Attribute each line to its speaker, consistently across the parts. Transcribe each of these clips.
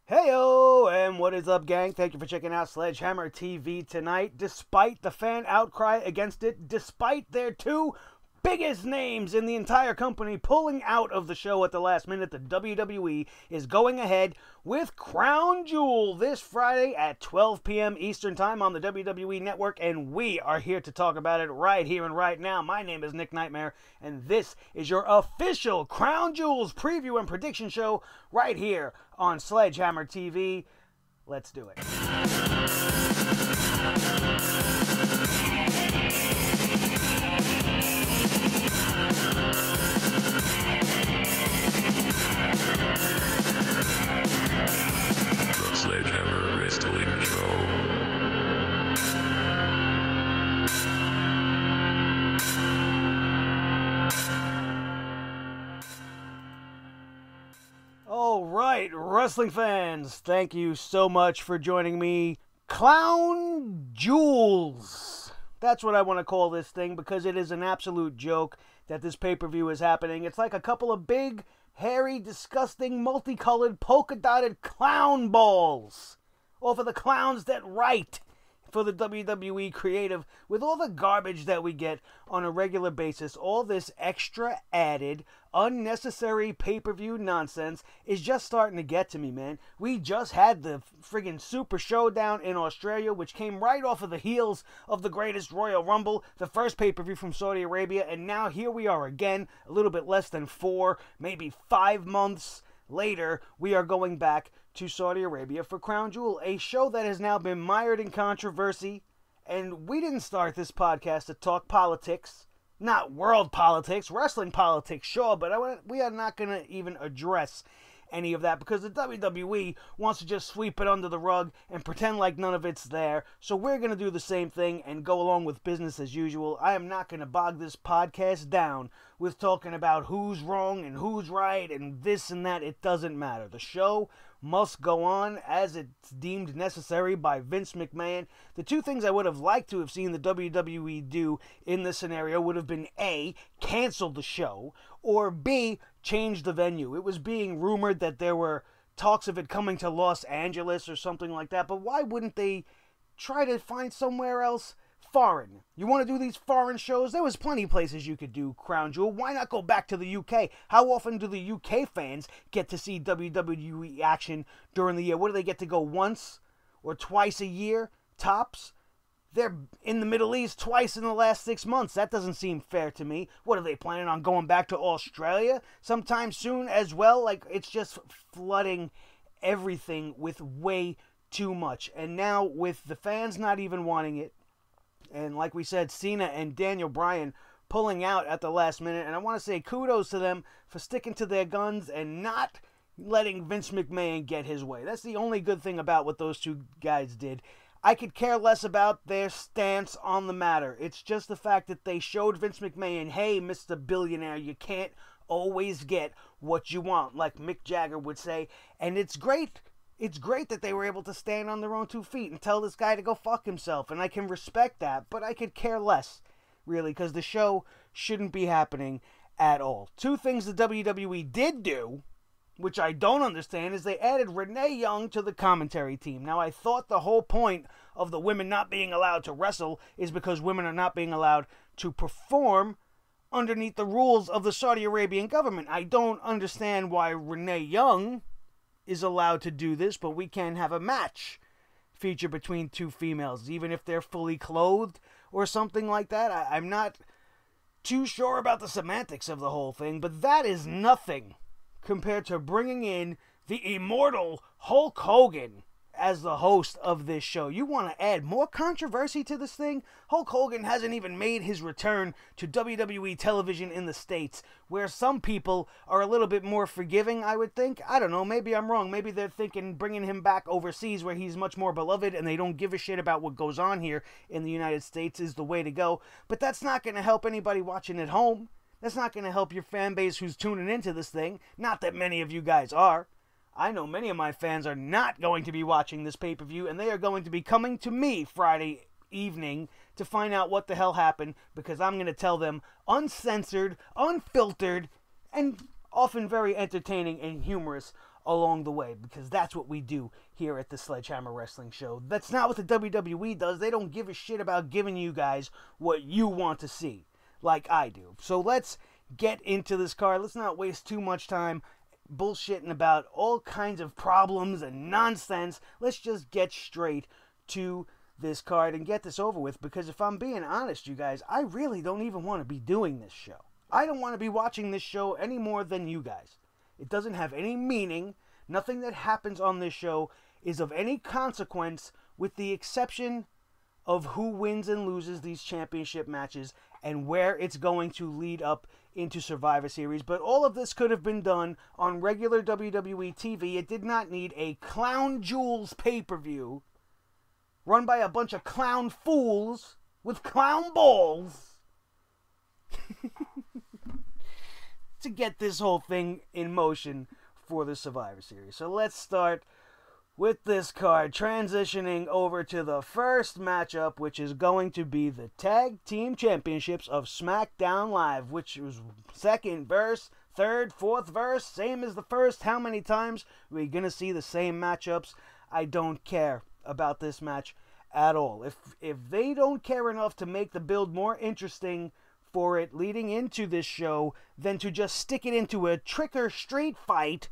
Speaker 1: Heyo, and what is up, gang? Thank you for checking out Sledgehammer TV tonight. Despite the fan outcry against it, despite their two biggest names in the entire company pulling out of the show at the last minute, the WWE is going ahead with Crown Jewel this Friday at 12 p.m. Eastern Time on the WWE Network, and we are here to talk about it right here and right now. My name is Nick Nightmare, and this is your official Crown Jewels preview and prediction show right here on Sledgehammer TV. Let's do it.
Speaker 2: The Sledgehammer Wrestling Show.
Speaker 1: All right, wrestling fans, thank you so much for joining me. Crown Jewels. That's what I want to call this thing because it is an absolute joke that this pay-per-view is happening. It's like a couple of big, hairy, disgusting, multicolored, polka-dotted clown balls. Or for the clowns that write for the WWE creative, with all the garbage that we get on a regular basis, all this extra added, unnecessary pay-per-view nonsense is just starting to get to me, man. We just had the friggin' Super Showdown in Australia, which came right off of the heels of the Greatest Royal Rumble, the first pay-per-view from Saudi Arabia, and now here we are again, a little bit less than 4, maybe 5 months later, we are going back to Saudi Arabia for Crown Jewel, a show that has now been mired in controversy. And we didn't start this podcast to talk politics, not world politics, wrestling politics, sure, but we are not going to even address any of that because the WWE wants to just sweep it under the rug and pretend like none of it's there. So we're going to do the same thing and go along with business as usual. I am not going to bog this podcast down with talking about who's wrong and who's right and this and that. It doesn't matter. The show must go on as it's deemed necessary by Vince McMahon. The two things I would have liked to have seen the WWE do in this scenario would have been A, cancel the show, or B, change the venue. It was being rumored that there were talks of it coming to Los Angeles or something like that, but why wouldn't they try to find somewhere else foreign? You want to do these foreign shows? There was plenty of places you could do Crown Jewel. Why not go back to the UK? How often do the UK fans get to see WWE action during the year? What do they get to go once or twice a year, tops? They're in the Middle East twice in the last 6 months. That doesn't seem fair to me. What, are they planning on going back to Australia sometime soon as well? Like, it's just flooding everything with way too much. And now with the fans not even wanting it, and like we said, Cena and Daniel Bryan pulling out at the last minute. And I want to say kudos to them for sticking to their guns and not letting Vince McMahon get his way. That's the only good thing about what those two guys did. I could care less about their stance on the matter. It's just the fact that they showed Vince McMahon, hey, Mr. Billionaire, you can't always get what you want, like Mick Jagger would say. And it's great. It's great that they were able to stand on their own 2 feet and tell this guy to go fuck himself. And I can respect that, but I could care less, really, because the show shouldn't be happening at all. Two things the WWE did do, which I don't understand, is they added Renee Young to the commentary team. Now, I thought the whole point of the women not being allowed to wrestle is because women are not being allowed to perform underneath the rules of the Saudi Arabian government. I don't understand why Renee Young is allowed to do this, but we can have a match feature between two females, even if they're fully clothed or something like that. I'm not too sure about the semantics of the whole thing, but that is nothing compared to bringing in the immortal Hulk Hogan as the host of this show. You want to add more controversy to this thing? Hulk Hogan hasn't even made his return to WWE television in the States, where some people are a little bit more forgiving, I would think. I don't know, maybe I'm wrong. Maybe they're thinking bringing him back overseas where he's much more beloved and they don't give a shit about what goes on here in the United States is the way to go. But that's not going to help anybody watching at home. That's not going to help your fan base who's tuning into this thing. Not that many of you guys are. I know many of my fans are not going to be watching this pay-per-view, and they are going to be coming to me Friday evening to find out what the hell happened, because I'm going to tell them uncensored, unfiltered, and often very entertaining and humorous along the way, because that's what we do here at the Sledgehammer Wrestling Show. That's not what the WWE does. They don't give a shit about giving you guys what you want to see, like I do. So let's get into this card. Let's not waste too much time bullshitting about all kinds of problems and nonsense. Let's just get straight to this card and get this over with, because if I'm being honest, you guys, I really don't even want to be doing this show. I don't want to be watching this show any more than you guys. It doesn't have any meaning. Nothing that happens on this show is of any consequence, with the exception of who wins and loses these championship matches and where it's going to lead up into Survivor Series. But all of this could have been done on regular WWE TV. It did not need a Crown Jewels pay-per-view run by a bunch of clown fools with clown balls to get this whole thing in motion for the Survivor Series. So let's start with this card, transitioning over to the first matchup, which is going to be the Tag Team Championships of SmackDown Live, which was second verse, third, fourth verse, same as the first. How many times are we going to see the same matchups? I don't care about this match at all. If they don't care enough to make the build more interesting for it leading into this show than to just stick it into a trick or street fight,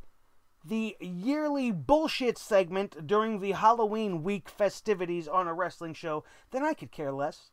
Speaker 1: the yearly bullshit segment during the Halloween week festivities on a wrestling show, then I could care less.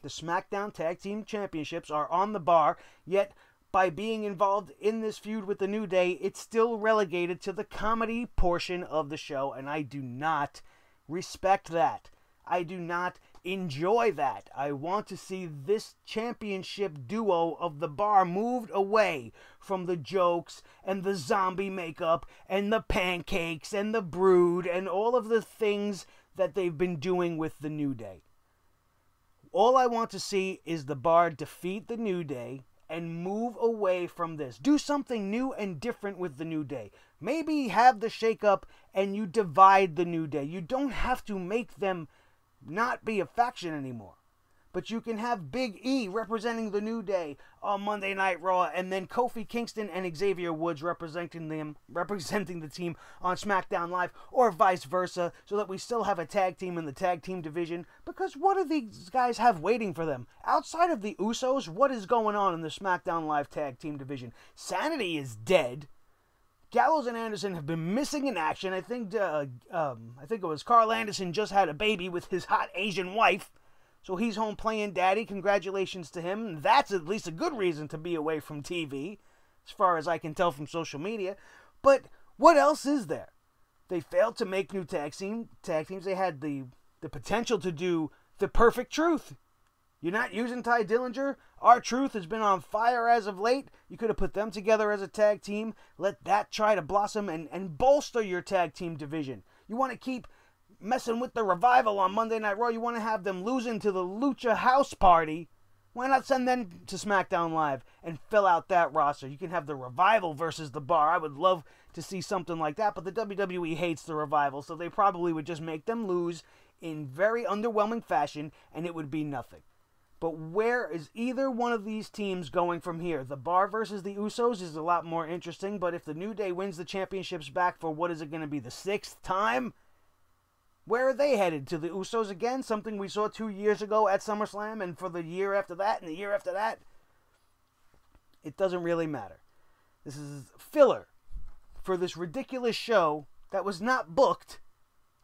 Speaker 1: The SmackDown Tag Team Championships are on the bar, yet by being involved in this feud with the New Day, it's still relegated to the comedy portion of the show, and I do not respect that. I do not enjoy that. I want to see this championship duo of the bar moved away from the jokes and the zombie makeup and the pancakes and the brood and all of the things that they've been doing with the New Day. All I want to see is the bar defeat the New Day and move away from this. Do something new and different with the New Day. Maybe have the shake-up and you divide the New Day. You don't have to make them not be a faction anymore. But you can have Big E representing the New Day on Monday Night Raw, and then Kofi Kingston and Xavier Woods representing the team on SmackDown Live, or vice versa, so that we still have a tag team in the tag team division. Because what do these guys have waiting for them? Outside of the Usos, what is going on in the SmackDown Live tag team division? Sanity is dead. Gallows and Anderson have been missing in action. I think it was Carl Anderson just had a baby with his hot Asian wife, so he's home playing daddy. Congratulations to him. That's at least a good reason to be away from TV, as far as I can tell from social media. But what else is there? They failed to make new tag teams. They had the potential to do the Perfect Truth. You're not using Ty Dillinger. R-Truth has been on fire as of late. You could have put them together as a tag team. Let that try to blossom and bolster your tag team division. You want to keep messing with the Revival on Monday Night Raw. You want to have them losing to the Lucha House Party. Why not send them to SmackDown Live and fill out that roster? You can have the Revival versus the Bar. I would love to see something like that, but the WWE hates the Revival, so they probably would just make them lose in very underwhelming fashion, and it would be nothing. But where is either one of these teams going from here? The Bar versus the Usos is a lot more interesting, but if the New Day wins the championships back for what is it going to be, the 6th time? Where are they headed? To the Usos again? Something we saw 2 years ago at SummerSlam, and for the year after that, and the year after that? It doesn't really matter. This is filler for this ridiculous show that was not booked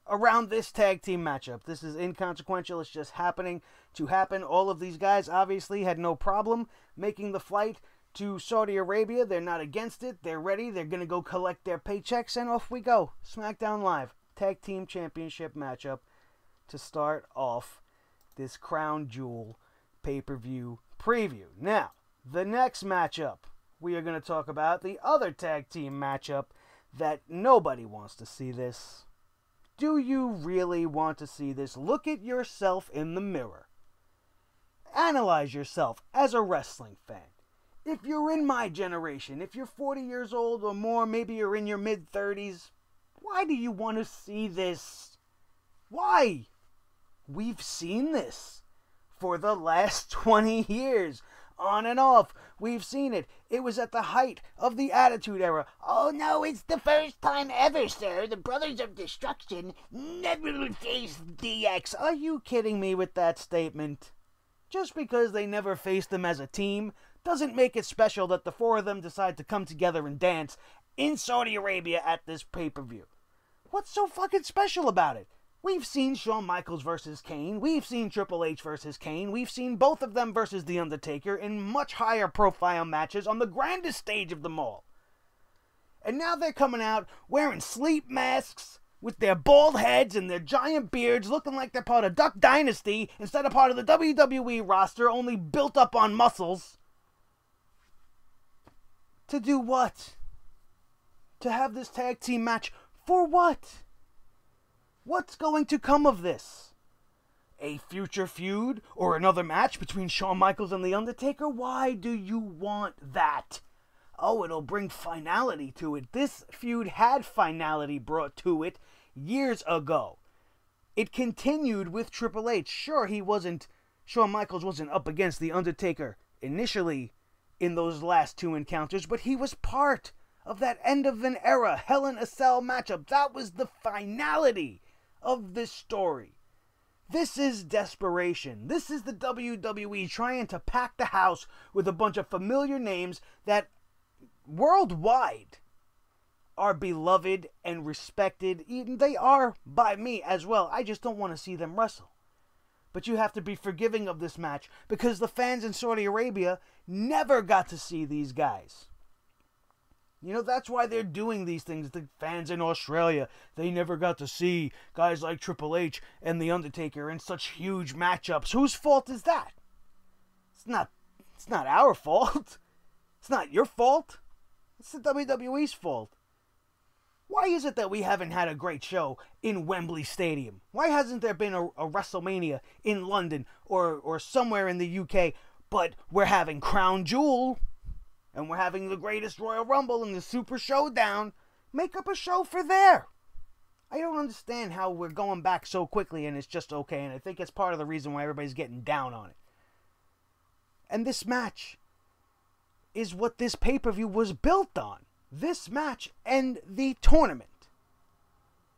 Speaker 1: around this tag team matchup. This is inconsequential. It's just happening to happen. All of these guys obviously had no problem making the flight to Saudi Arabia. They're not against it. They're ready. They're going to go collect their paychecks, and off we go. SmackDown Live Tag Team Championship matchup to start off this Crown Jewel pay-per-view preview. Now, the next matchup, we are going to talk about the other tag team matchup that nobody wants to see this. Do you really want to see this? Look at yourself in the mirror. Analyze yourself as a wrestling fan. If you're in my generation, if you're 40 years old or more, maybe you're in your mid-30s, why do you want to see this? Why? We've seen this for the last 20 years On and off. We've seen it. It was at the height of the Attitude Era. Oh no, it's the first time ever, sir. The Brothers of Destruction never faced DX. Are you kidding me with that statement? Just because they never faced them as a team doesn't make it special that the four of them decide to come together and dance in Saudi Arabia at this pay-per-view. What's so fucking special about it? We've seen Shawn Michaels versus Kane. We've seen Triple H versus Kane. We've seen both of them versus The Undertaker in much higher profile matches on the grandest stage of them all. And now they're coming out wearing sleep masks with their bald heads and their giant beards, looking like they're part of Duck Dynasty instead of part of the WWE roster, only built up on muscles. To do what? To have this tag team match for what? What's going to come of this? A future feud or another match between Shawn Michaels and The Undertaker? Why do you want that? Oh, it'll bring finality to it. This feud had finality brought to it years ago. It continued with Triple H. Sure, Shawn Michaels wasn't up against The Undertaker initially in those last two encounters, but he was part of that end of an era Hell in a Cell matchup. That was the finality of this story. This is desperation. This is the WWE trying to pack the house with a bunch of familiar names that worldwide are beloved and respected. Even they are by me as well. I just don't want to see them wrestle. But you have to be forgiving of this match because the fans in Saudi Arabia never got to see these guys. You know, that's why they're doing these things. The fans in Australia, they never got to see guys like Triple H and The Undertaker in such huge matchups. Whose fault is that? It's not our fault. It's not your fault. It's the WWE's fault. Why is it that we haven't had a great show in Wembley Stadium? Why hasn't there been a WrestleMania in London or somewhere in the UK? But we're having Crown Jewel. And we're having the greatest Royal Rumble and the Super Showdown. Make up a show for there. I don't understand how we're going back so quickly and it's just okay. And I think it's part of the reason why everybody's getting down on it. And this match is what this pay-per-view was built on. This match and the tournament.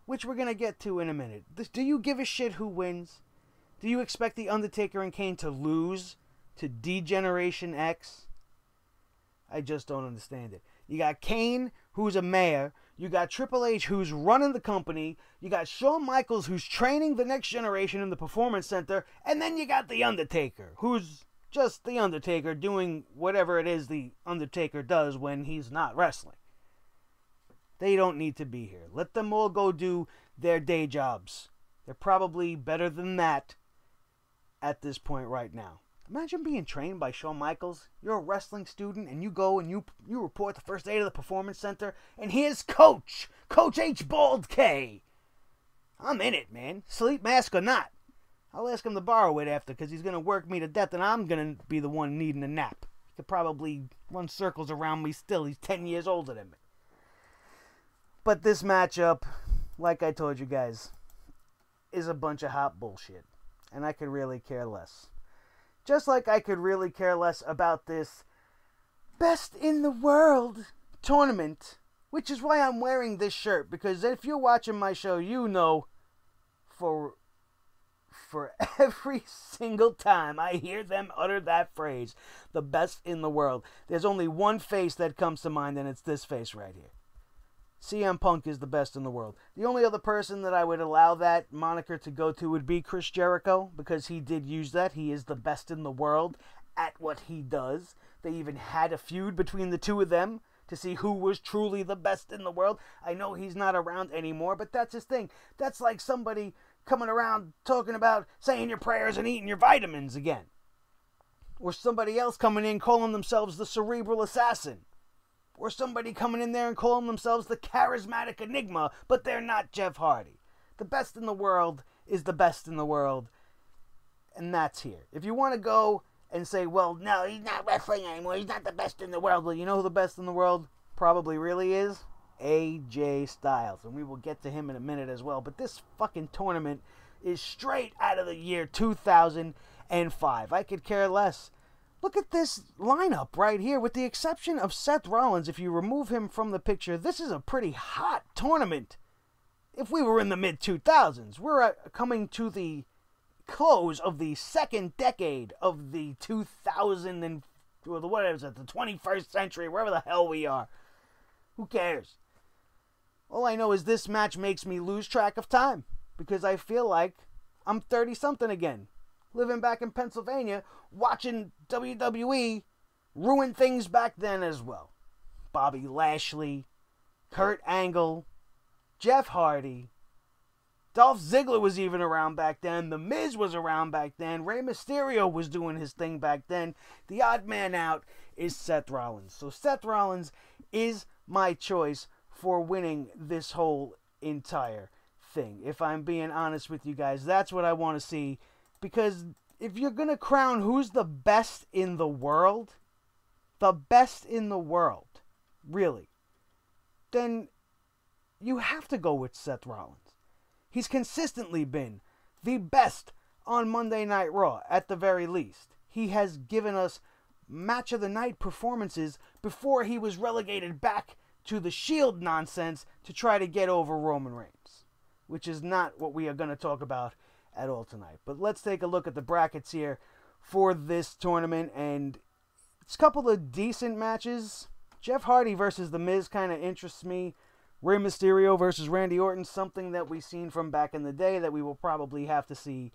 Speaker 1: Which we're going to get to in a minute. Do you give a shit who wins? Do you expect The Undertaker and Kane to lose to D-Generation X? I just don't understand it. You got Kane, who's a mayor. You got Triple H, who's running the company. You got Shawn Michaels, who's training the next generation in the Performance Center. And then you got The Undertaker, who's just The Undertaker doing whatever it is The Undertaker does when he's not wrestling. They don't need to be here. Let them all go do their day jobs. They're probably better than that at this point right now. Imagine being trained by Shawn Michaels. You're a wrestling student and you go and you report the first day to the Performance Center and here's Coach H. Bald K. I'm in it, man. Sleep mask or not. I'll ask him to borrow it after because he's going to work me to death and I'm going to be the one needing a nap. He could probably run circles around me still. He's 10 years older than me. But this matchup, like I told you guys, is a bunch of hot bullshit. And I could really care less. Just like I could really care less about this Best in the World tournament, which is why I'm wearing this shirt. Because if you're watching my show, you know for every single time I hear them utter that phrase, the best in the world, there's only one face that comes to mind, and it's this face right here. CM Punk is the best in the world. The only other person that I would allow that moniker to go to would be Chris Jericho, because he did use that. He is the best in the world at what he does. They even had a feud between the two of them to see who was truly the best in the world. I know he's not around anymore, but that's his thing. That's like somebody coming around talking about saying your prayers and eating your vitamins again. Or somebody else coming in calling themselves the Cerebral Assassin. Or somebody coming in there and calling themselves the Charismatic Enigma, but they're not Jeff Hardy. The best in the world is the best in the world, and that's here. If you want to go and say, well, no, he's not wrestling anymore, he's not the best in the world, well, you know who the best in the world probably really is? AJ Styles, and we will get to him in a minute as well, but this fucking tournament is straight out of the year 2005. I could care less. Look at this lineup right here. With the exception of Seth Rollins, if you remove him from the picture, this is a pretty hot tournament. If we were in the mid-2000s, we're coming to the close of the second decade of the 2000 and what is it, the 21st century, wherever the hell we are. Who cares? All I know is this match makes me lose track of time because I feel like I'm 30-something again, living back in Pennsylvania, watching WWE ruin things back then as well. Bobby Lashley, Kurt Angle, Jeff Hardy, Dolph Ziggler was even around back then. The Miz was around back then. Rey Mysterio was doing his thing back then. The odd man out is Seth Rollins. So Seth Rollins is my choice for winning this whole entire thing. If I'm being honest with you guys, that's what I want to see. Because if you're going to crown who's the best in the world, really, then you have to go with Seth Rollins. He's consistently been the best on Monday Night Raw, at the very least. He has given us match of the night performances before he was relegated back to the Shield nonsense to try to get over Roman Reigns, which is not what we are going to talk about at all tonight. But let's take a look at the brackets here for this tournament, and it's a couple of decent matches. Jeff Hardy versus The Miz kind of interests me. Rey Mysterio versus Randy Orton, something that we've seen from back in the day that we will probably have to see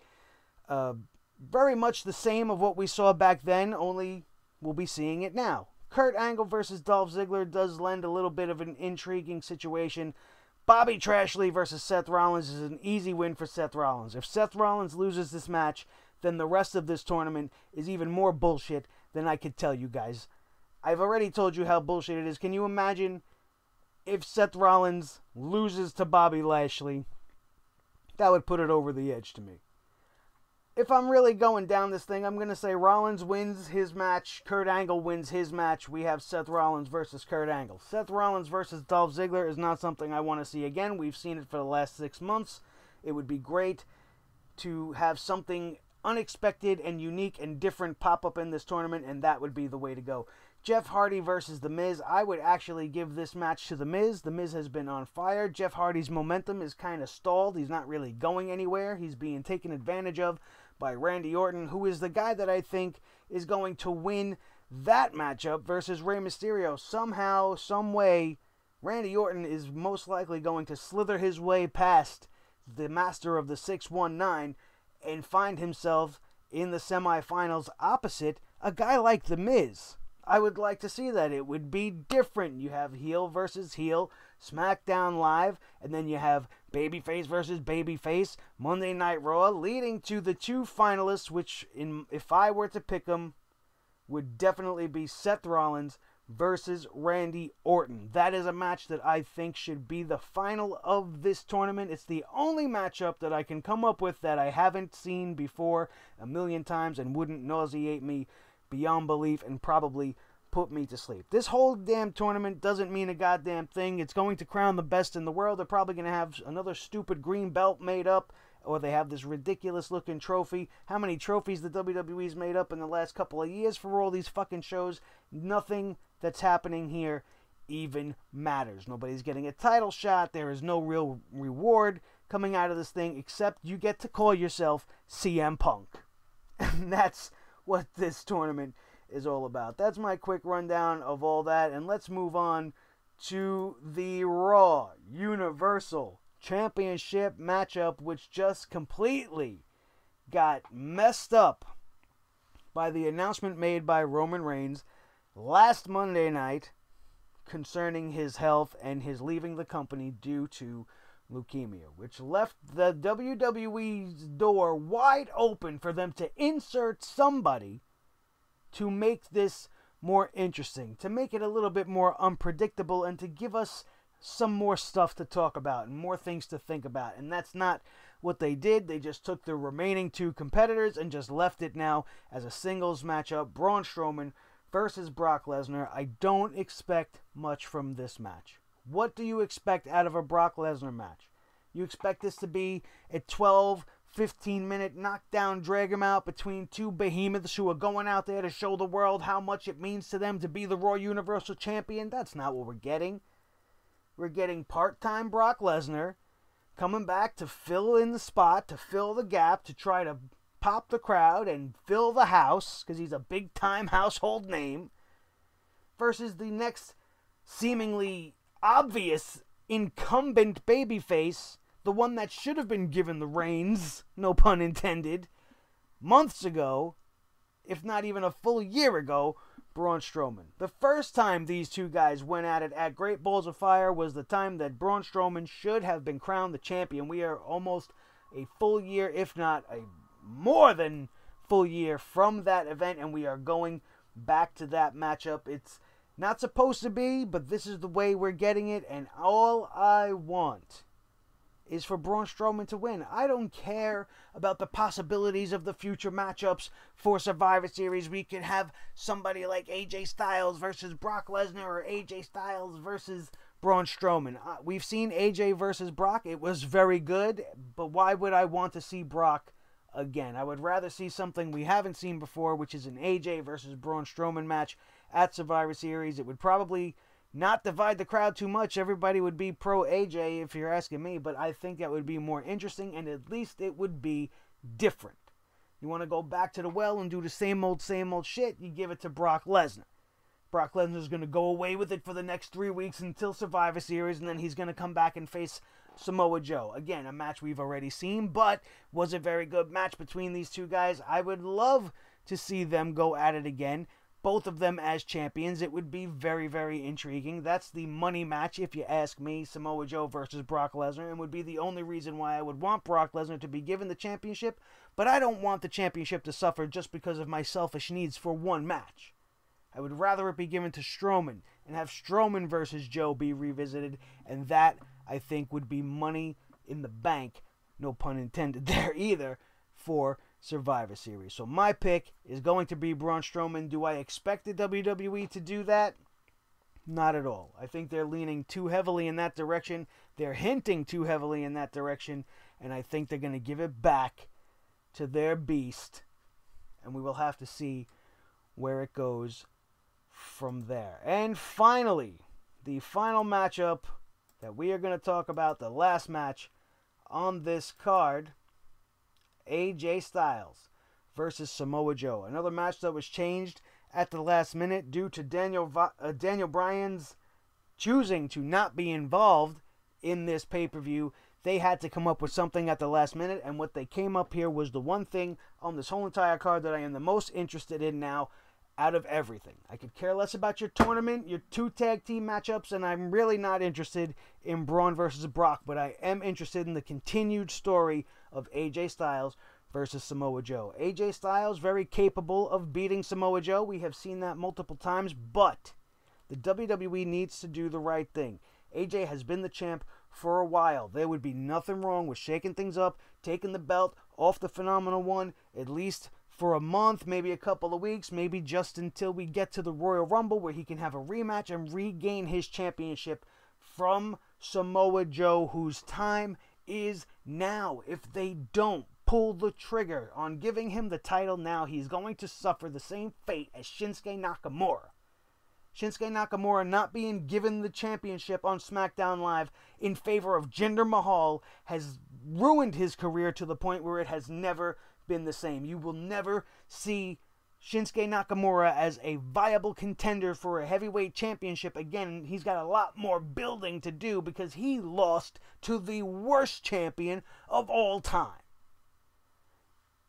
Speaker 1: very much the same of what we saw back then, only we'll be seeing it now. Kurt Angle versus Dolph Ziggler does lend a little bit of an intriguing situation. Bobby Trashley versus Seth Rollins is an easy win for Seth Rollins. If Seth Rollins loses this match, then the rest of this tournament is even more bullshit than I could tell you guys. I've already told you how bullshit it is. Can you imagine if Seth Rollins loses to Bobby Lashley? That would put it over the edge to me. If I'm really going down this thing, I'm going to say Rollins wins his match, Kurt Angle wins his match. We have Seth Rollins versus Kurt Angle. Seth Rollins versus Dolph Ziggler is not something I want to see again. We've seen it for the last 6 months. It would be great to have something unexpected and unique and different pop up in this tournament, and that would be the way to go. Jeff Hardy versus The Miz. I would actually give this match to The Miz. The Miz has been on fire. Jeff Hardy's momentum is kind of stalled. He's not really going anywhere. He's being taken advantage of by Randy Orton, who is the guy that I think is going to win that matchup versus Rey Mysterio. Somehow, some way, Randy Orton is most likely going to slither his way past the master of the 619 and find himself in the semifinals opposite a guy like The Miz. I would like to see that. It would be different. You have heel versus heel, SmackDown Live, and then you have babyface versus babyface, Monday Night Raw, leading to the two finalists, which, if I were to pick them, would definitely be Seth Rollins versus Randy Orton. That is a match that I think should be the final of this tournament. It's the only matchup that I can come up with that I haven't seen before a million times and wouldn't nauseate me beyond belief and probably put me to sleep. This whole damn tournament doesn't mean a goddamn thing. It's going to crown the best in the world. They're probably going to have another stupid green belt made up, or they have this ridiculous looking trophy. How many trophies the WWE's made up in the last couple of years for all these fucking shows? Nothing that's happening here even matters. Nobody's getting a title shot. There is no real reward coming out of this thing except you get to call yourself CM Punk. And that's what this tournament is all about. That's my quick rundown of all that, and let's move on to the Raw Universal Championship matchup, which just completely got messed up by the announcement made by Roman Reigns last Monday night concerning his health and his leaving the company due to leukemia, which left the WWE's door wide open for them to insert somebody to make this more interesting, to make it a little bit more unpredictable, and to give us some more stuff to talk about and more things to think about. And that's not what they did. They just took the remaining two competitors and just left it now as a singles matchup, Braun Strowman versus Brock Lesnar. I don't expect much from this match. What do you expect out of a Brock Lesnar match? You expect this to be a 12, 15-minute knockdown, drag 'em out between two behemoths who are going out there to show the world how much it means to them to be the Raw Universal Champion. That's not what we're getting. We're getting part-time Brock Lesnar coming back to fill in the spot, to fill the gap, to try to pop the crowd and fill the house, because he's a big-time household name, versus the next seemingly obvious incumbent babyface, the one that should have been given the reins, no pun intended, months ago, if not even a full year ago, Braun Strowman. The first time these two guys went at it at Great Balls of Fire was the time that Braun Strowman should have been crowned the champion. We are almost a full year, if not a more than full year from that event, and we are going back to that matchup. It's not supposed to be, but this is the way we're getting it, and all I want is for Braun Strowman to win. I don't care about the possibilities of the future matchups for Survivor Series. We could have somebody like AJ Styles versus Brock Lesnar, or AJ Styles versus Braun Strowman. We've seen AJ versus Brock. It was very good, but why would I want to see Brock again? I would rather see something we haven't seen before, which is an AJ versus Braun Strowman match at Survivor Series. It would probably not divide the crowd too much. Everybody would be pro AJ if you're asking me, but I think that would be more interesting, and at least it would be different. You want to go back to the well and do the same old shit, you give it to Brock Lesnar. Brock Lesnar's going to go away with it for the next 3 weeks until Survivor Series, and then he's going to come back and face Samoa Joe. Again, a match we've already seen, but was a very good match between these two guys. I would love to see them go at it again. Both of them as champions. It would be very, very intriguing. That's the money match, if you ask me, Samoa Joe versus Brock Lesnar, and would be the only reason why I would want Brock Lesnar to be given the championship, but I don't want the championship to suffer just because of my selfish needs for one match. I would rather it be given to Strowman, and have Strowman versus Joe be revisited, and that, I think, would be money in the bank, no pun intended there either, for Survivor Series. So my pick is going to be Braun Strowman. Do I expect the WWE to do that? Not at all. I think they're leaning too heavily in that direction. They're hinting too heavily in that direction, and I think they're going to give it back to their beast, and we will have to see where it goes from there. And finally, the final matchup that we are going to talk about, the last match on this card, AJ Styles versus Samoa Joe. Another match that was changed at the last minute due to Daniel Bryan's choosing to not be involved in this pay-per-view. They had to come up with something at the last minute, and what they came up here was the one thing on this whole entire card that I am the most interested in now out of everything. I could care less about your tournament, your two tag team matchups, and I'm really not interested in Braun versus Brock, but I am interested in the continued story of AJ Styles versus Samoa Joe. AJ Styles, very capable of beating Samoa Joe. We have seen that multiple times, but the WWE needs to do the right thing. AJ has been the champ for a while. There would be nothing wrong with shaking things up, taking the belt off the Phenomenal One, at least for a month, maybe a couple of weeks, maybe just until we get to the Royal Rumble, where he can have a rematch and regain his championship from Samoa Joe, whose time is now. If they don't pull the trigger on giving him the title now, he's going to suffer the same fate as Shinsuke Nakamura. Shinsuke Nakamura not being given the championship on SmackDown Live in favor of Jinder Mahal has ruined his career to the point where it has never been the same. You will never see Shinsuke Nakamura as a viable contender for a heavyweight championship again. He's got a lot more building to do because he lost to the worst champion of all time.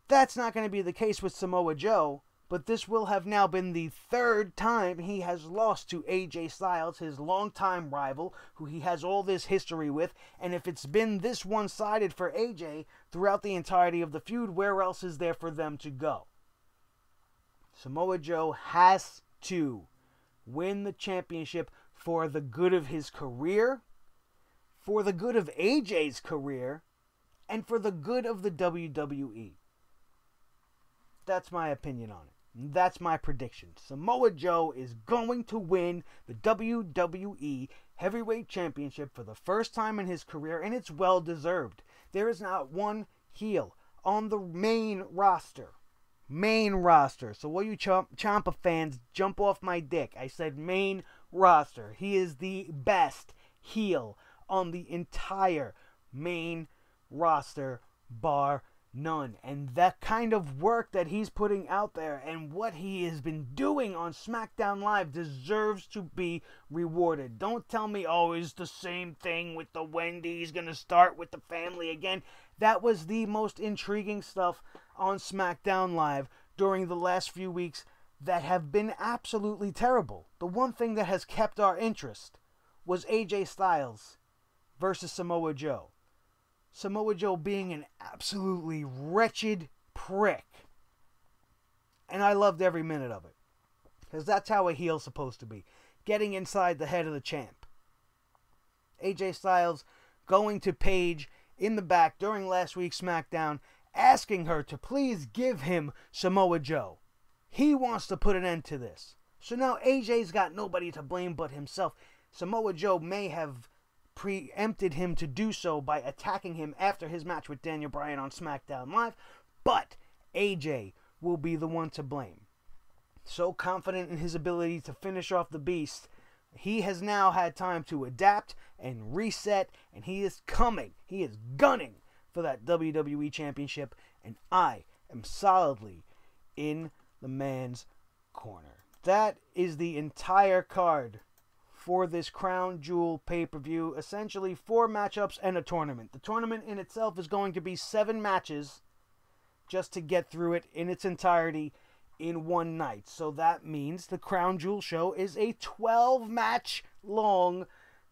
Speaker 1: That's not going to be the case with Samoa Joe, but this will have now been the third time he has lost to AJ Styles, his longtime rival, who he has all this history with. And if it's been this one-sided for AJ throughout the entirety of the feud, where else is there for them to go? Samoa Joe has to win the championship for the good of his career, for the good of AJ's career, and for the good of the WWE. That's my opinion on it. That's my prediction. Samoa Joe is going to win the WWE Heavyweight Championship for the first time in his career, and it's well deserved. There is not one heel on the main roster. Main roster. So all you Ciampa fans, jump off my dick. I said main roster. He is the best heel on the entire main roster, bar none. And that kind of work that he's putting out there and what he has been doing on SmackDown Live deserves to be rewarded. Don't tell me, oh, it's the same thing with the Wendy. He's going to start with the family again. That was the most intriguing stuff on SmackDown Live during the last few weeks that have been absolutely terrible. The one thing that has kept our interest was AJ Styles versus Samoa Joe. Samoa Joe being an absolutely wretched prick. And I loved every minute of it. Because that's how a heel's supposed to be. Getting inside the head of the champ. AJ Styles going to Paige in the back during last week's SmackDown, asking her to please give him Samoa Joe. He wants to put an end to this. So now AJ's got nobody to blame but himself. Samoa Joe may have preempted him to do so by attacking him after his match with Daniel Bryan on SmackDown Live, but AJ will be the one to blame. So confident in his ability to finish off the beast, he has now had time to adapt and reset, and he is coming. He is gunning for that WWE Championship, and I am solidly in the man's corner. That is the entire card for this Crown Jewel pay-per-view. Essentially 4 matchups and a tournament. The tournament in itself is going to be 7 matches just to get through it in its entirety in one night. So that means the Crown Jewel show is a 12-match long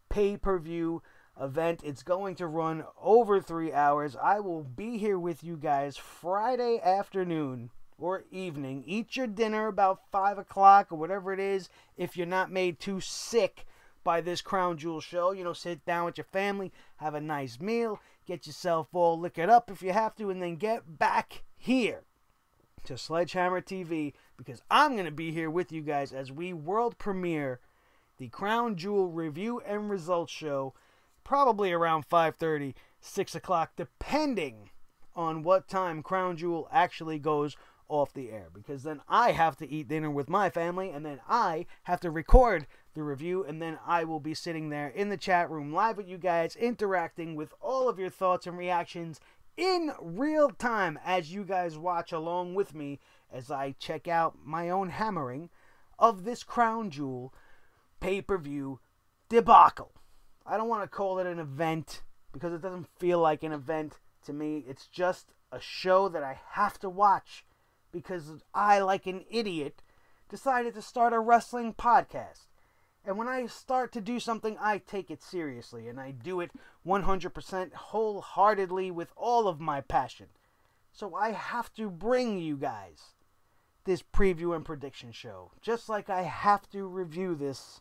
Speaker 1: pay-per-view event. It's going to run over 3 hours. I will be here with you guys Friday afternoon or evening. Eat your dinner about 5 o'clock or whatever it is if you're not made too sick by this Crown Jewel show. You know, sit down with your family, have a nice meal, get yourself all liquored up if you have to, and then get back here to Sledgehammer TV, because I'm going to be here with you guys as we world premiere the Crown Jewel review and results show, probably around 5:30, 6 o'clock, depending on what time Crown Jewel actually goes off the air, because then I have to eat dinner with my family, and then I have to record the review, and then I will be sitting there in the chat room live with you guys, interacting with all of your thoughts and reactions in real time as you guys watch along with me as I check out my own hammering of this Crown Jewel pay-per-view debacle. I don't want to call it an event because it doesn't feel like an event to me. It's just a show that I have to watch because I, like an idiot, decided to start a wrestling podcast. And when I start to do something, I take it seriously, and I do it 100% wholeheartedly with all of my passion. So I have to bring you guys this preview and prediction show, just like I have to review this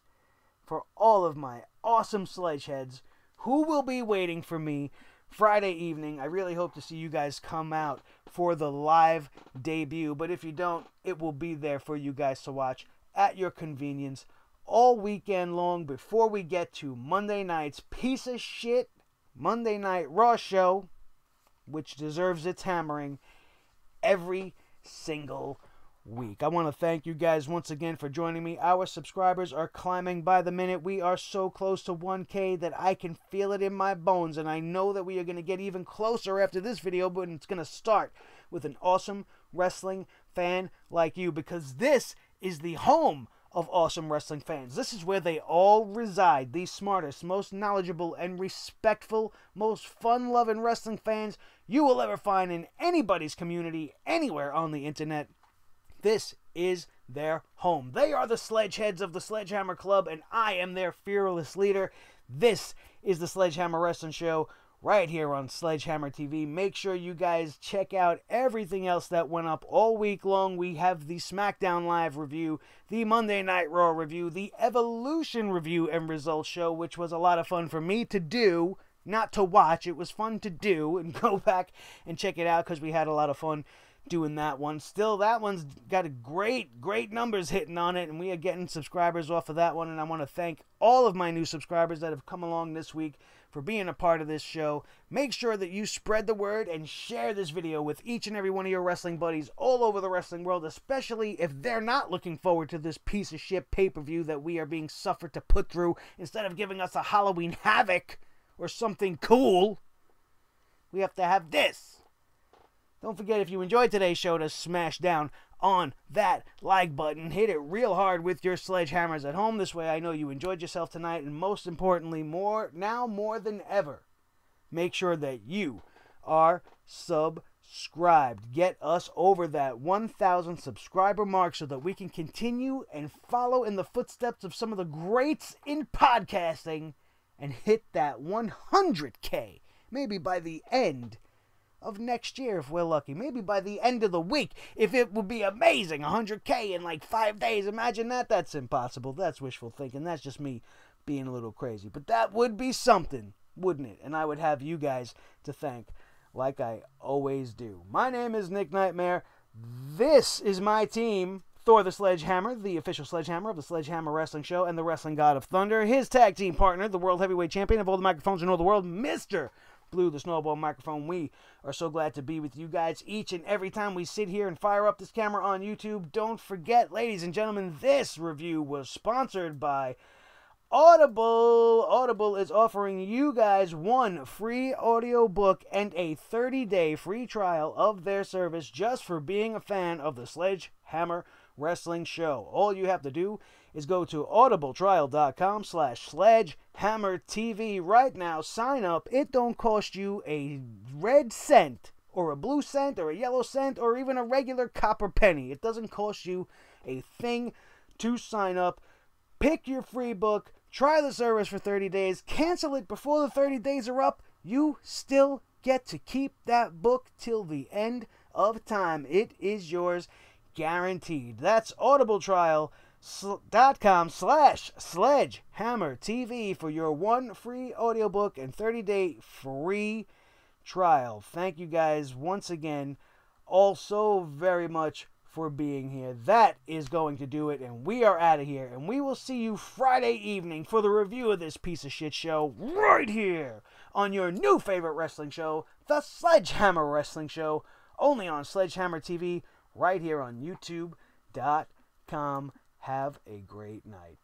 Speaker 1: for all of my awesome sledgeheads who will be waiting for me Friday evening. I really hope to see you guys come out for the live debut, but if you don't, it will be there for you guys to watch at your convenience all weekend long before we get to Monday night's piece of shit Monday Night Raw show, which deserves its hammering every single week. I want to thank you guys once again for joining me. Our subscribers are climbing by the minute. We are so close to 1K that I can feel it in my bones, and I know that we are going to get even closer after this video, but it's going to start with an awesome wrestling fan like you, because this is the home of awesome wrestling fans. This is where they all reside. The smartest, most knowledgeable, and respectful, most fun-loving wrestling fans you will ever find in anybody's community, anywhere on the internet. This is their home. They are the sledgeheads of the Sledgehammer Club, and I am their fearless leader. This is the Sledgehammer Wrestling Show right here on Sledgehammer TV. Make sure you guys check out everything else that went up all week long. We have the SmackDown Live review, the Monday Night Raw review, the Evolution review and results show, which was a lot of fun for me to do, not to watch. It was fun to do, and go back and check it out because we had a lot of fun doing that one. Still, that one's got a great numbers hitting on it, and we are getting subscribers off of that one, and I want to thank all of my new subscribers that have come along this week for being a part of this show. Make sure that you spread the word and share this video with each and every one of your wrestling buddies all over the wrestling world, especially if they're not looking forward to this piece of shit pay-per-view that we are being suffered to put through. Instead of giving us a Halloween Havoc or something cool, we have to have this. Don't forget, if you enjoyed today's show, to smash down on that like button. Hit it real hard with your sledgehammers at home. This way I know you enjoyed yourself tonight. And most importantly, more than ever, make sure that you are subscribed. Get us over that 1,000 subscriber mark so that we can continue and follow in the footsteps of some of the greats in podcasting and hit that 100K. Maybe by the end of next year, if we're lucky. Maybe by the end of the week, if it would be amazing. 100K in like 5 days. Imagine that. That's impossible. That's wishful thinking. That's just me being a little crazy. But that would be something, wouldn't it? And I would have you guys to thank, like I always do. My name is Nick Nightmare. This is my team, Thor the Sledgehammer, the official sledgehammer of the Sledgehammer Wrestling Show and the Wrestling God of Thunder. His tag team partner, the World Heavyweight Champion of all the microphones in all the world, Mr. Blue, the Snowball Microphone. We are so glad to be with you guys each and every time we sit here and fire up this camera on YouTube. Don't forget, ladies and gentlemen, this review was sponsored by Audible. Audible is offering you guys one free audiobook and a 30-day free trial of their service just for being a fan of the Sledgehammer Wrestling Show. All you have to do is go to audibletrial.com/sledgehammertv right now. Sign up. It don't cost you a red cent or a blue cent or a yellow cent or even a regular copper penny. It doesn't cost you a thing to sign up. Pick your free book. Try the service for 30 days. Cancel it before the 30 days are up. You still get to keep that book till the end of time. It is yours, guaranteed. That's audibletrial.com/sledgehammertv for your one free audiobook and 30-day free trial. Thank you guys once again all so very much for being here. That is going to do it, and we are out of here. And we will see you Friday evening for the review of this piece of shit show right here on your new favorite wrestling show, the Sledgehammer Wrestling Show, only on Sledgehammer TV, right here on YouTube.com. Have a great night.